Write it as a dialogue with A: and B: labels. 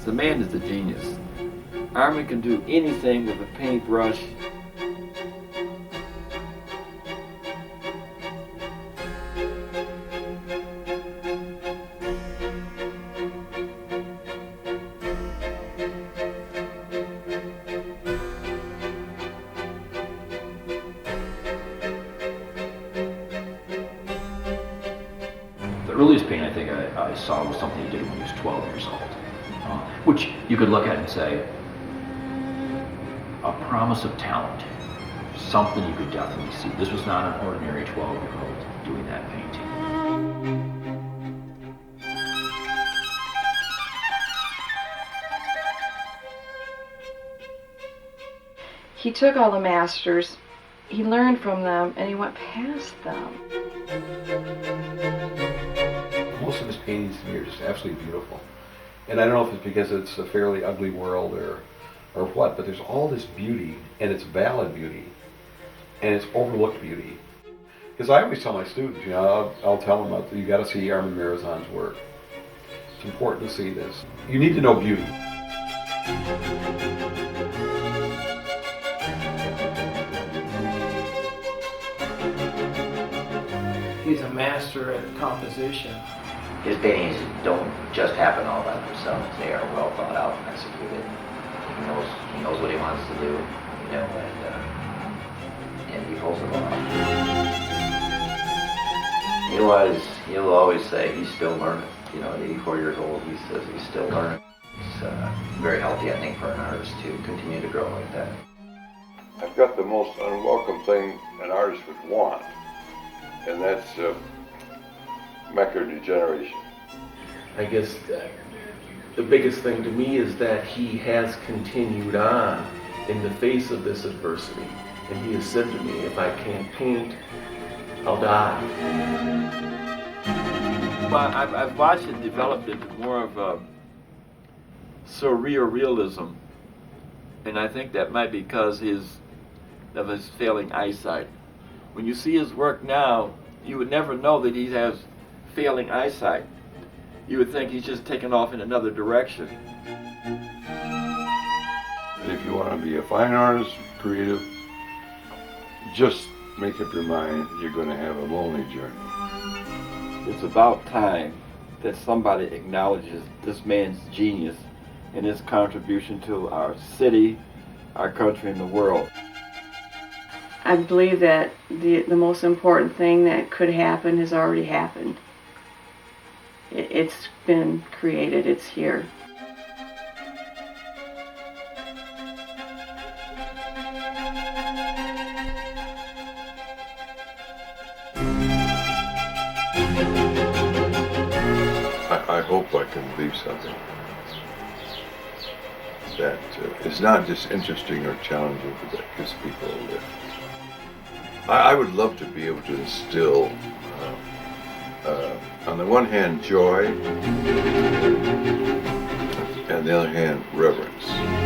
A: The man is a genius. Armand can do anything with a paintbrush.
B: The earliest painting I think I saw was something he did when he was 12 years old, which you could look at and say, a promise of talent, something you could definitely see. This was not an ordinary 12-year-old doing that painting.
C: He took all the masters, he learned from them, and he went past them.
D: Most of his paintings to me are just absolutely beautiful. And I don't know if it's because it's a fairly ugly world or what, but there's all this beauty, and it's valid beauty, and it's overlooked beauty. Because I always tell my students, you know, I'll tell them, you got to see Armand Merizon's work. It's important to see this. You need to know beauty.
E: He's a master at composition.
F: His paintings don't just happen all by themselves. They are well thought out and executed. He knows what he wants to do, you know, and he pulls it off. He'll always say he's still learning. You know, at 84 years old, he says he's still learning. It's very healthy, I think, for an artist to continue to grow like that.
G: I've got the most unwelcome thing an artist would want, and that's macular degeneration.
E: I guess the biggest thing to me is that he has continued on in the face of this adversity. And he has said to me, if I can't paint, I'll die.
A: Well, I've watched it develop into more of a surreal realism, and I think that might be because of his failing eyesight. When you see his work now, you would never know that he has failing eyesight. You would think he's just taken off in another direction.
G: If you want to be a fine artist, creative, just make up your mind you're going to have a lonely journey.
A: It's about time that somebody acknowledges this man's genius and his contribution to our city, our country, and the world.
C: I believe that the most important thing that could happen has already happened. It's been created, it's here.
G: I hope I can leave something that is not just interesting or challenging, but that gives people a lift. I would love to be able to instill, on the one hand, joy, and on the other hand, reverence.